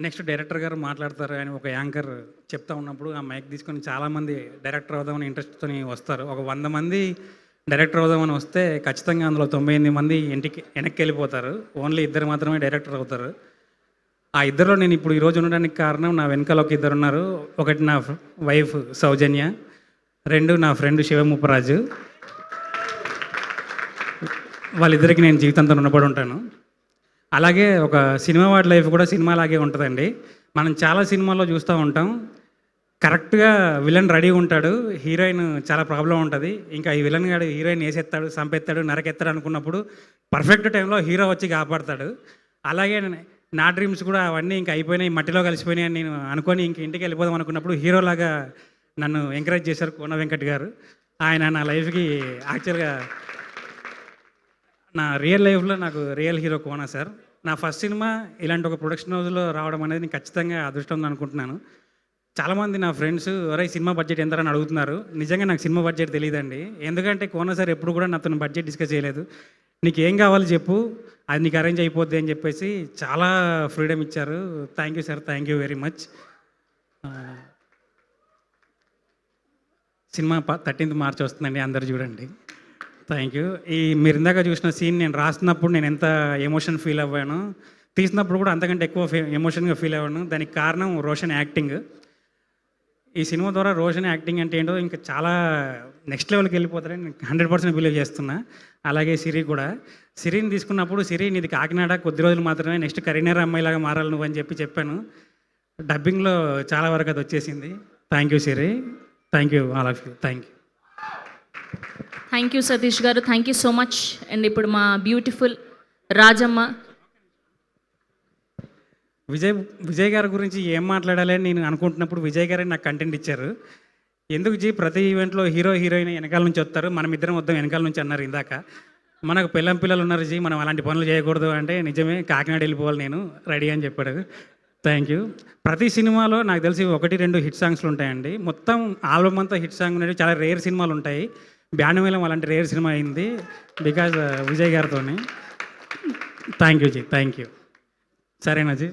Next director గారు మాట్లాడతారు అని ఒక యాంకర్ చెప్తా ఉన్నప్పుడు ఆ మైక్ తీసుకొని చాలామంది డైరెక్టర్ అవుదామని ఇంట్రెస్ట్‌తోని వస్తారు. ఒక 100 మంది డైరెక్టర్ అవుదామని వస్తే ఖచ్చితంగా అందులో 98 మంది ఇంటికి వెనక్కెళ్ళిపోతారు. ఓన్లీ ఇద్దరు మాత్రమే డైరెక్టర్ అవుతారు. ఆ ఇద్దరిలో నేను ఇప్పుడు ఈరోజు ఉండడానికి కారణం నా వెనకాల ఒక ఇద్దరున్నారు. ఒకటి నా వైఫ్ సౌజన్య, 2 నా ఫ్రెండ్ శివముప్పరాజు. వాళ్ళిద్దరికి నేను జీవితాంతం రుణపడి ఉంటాను. అలాగే ఒక సినిమా వాడి లైఫ్ కూడా సినిమాలాగే ఉంటదండి. మనం చాలా సినిమాల్లో చూస్తా ఉంటాం. కరెక్ట్‌గా విలన్ రెడీగా ఉంటాడు. హీరోయిన్ చాలా ప్రాబ్లమ్ ఉంటది. ఇంకా ఈ విలన్ గాడు హీరోయిన్ ఏసేత్తాడు, సంపేత్తాడు, నరకేత్తాడు అనుకున్నప్పుడు పర్ఫెక్ట్ టైంలో హీరో వచ్చి కాపాడతాడు. అలాగే నా డ్రీమ్స్ కూడా అవన్నీ ఇంక అయిపోయినాయి, మట్టిలో కలిసిపోయినాయి అని నేను అనుకోని ఇంక ఇంటికెళ్ళిపోదాం అనుకున్నప్పుడు హీరోలాగా నన్ను ఎంకరేజ్ చేశారు కోన వెంకట్ గారు. ఆయన నా లైఫ్‌కి యాక్చువల్‌గా నా రియల్ లైఫ్‌లో నాకు రియల్ హీరో కోన సార్. నా ఫస్ట్ సినిమా ఇలాంటి ఒక ప్రొడక్షన్ హౌస్‌లో రావడం అనేది నేను ఖచ్చితంగా అదృష్టం అనుకుంటున్నాను. చాలామంది నా ఫ్రెండ్స్ "ఒరేయ్! సినిమా బడ్జెట్ ఎంతరా" అని అడుగుతున్నారు. నిజంగా నాకు సినిమా బడ్జెట్ తెలీదండి. ఎందుకంటే కోన సార్ ఎప్పుడు కూడా నాతోని బడ్జెట్ డిస్కస్ చేయలేదు. "నీకేం కావాలో చెప్పు, అది నీకు అరేంజ్ అయిపోద్ది" అని చెప్పేసి చాలా ఫ్రీడమ్ ఇచ్చారు. Thank you sir. Thank you very much. Cinema 13th March వస్తుందండి. అందరూ చూడండి. Thank you. మీరు ఇందాక చూసిన సీన్ నేను రాస్తున్నప్పుడు నేను ఎంత ఎమోషన్ ఫీల్ అవ్వానో, తీసినప్పుడు కూడా అంతకంటే ఎక్కువ ఎమోషన్‌గా ఫీల్ అవ్వాను. దానికి కారణం రోషన్ యాక్టింగ్. ఈ సినిమా ద్వారా రోషన్ యాక్టింగ్ అంటే ఏంటో ఇంకా చాలా నెక్స్ట్ లెవెల్‌కి వెళ్ళిపోతారని నేను 100% బిలీవ్ చేస్తున్నా. అలాగే సిరి కూడా. సిరిని తీసుకున్నప్పుడు "సిరి నీది కాకినాడ, కొద్ది రోజులు మాత్రమే, నెక్స్ట్ కరీంనగర్ అమ్మాయిలాగా మారాలి నువ్వు" అని చెప్పాను. డబ్బింగ్‌లో చాలా వరకు అది వచ్చేసింది. Thank you Siri. Thank you all of you. Thank you. Thank you Satish గారు. Thank you so much. And ఇప్పుడు మా బ్యూటిఫుల్ రాజమ్మ. విజయ్ గారి గురించి ఏం మాట్లాడాలి అని నేను అనుకుంటున్నప్పుడు విజయ్ గారే నాకు కంటెంట్ ఇచ్చారు. ఎందుకు జీ ప్రతి ఈవెంట్‌లో హీరో, హీరోయిన్ వెనకాల నుంచి వస్తారు, మనం ఇద్దరం వద్దాం వెనకాల నుంచి అన్నారు ఇందాక. మనకు పెళ్ళాం పిల్లలు ఉన్నారు జీ, మనం అలాంటి పనులు చేయకూడదు అంటే నిజమే, కాకినాడ వెళ్ళిపోవాలి నేను, రెడీ అని చెప్పాడు. Thank you. ప్రతి సినిమాలో నాకు తెలిసి 1, 2 హిట్ సాంగ్స్‌లు ఉంటాయండి. మొత్తం ఆల్బమ్ అంతా హిట్ సాంగ్ అనేది చాలా రేర్ సినిమాలు ఉంటాయి. బ్యాండ్ అలాంటి రేర్ సినిమా అయింది బికాజ్ విజయ్ గారితోని. Thank you ji. Thank you. సరేనా జీ.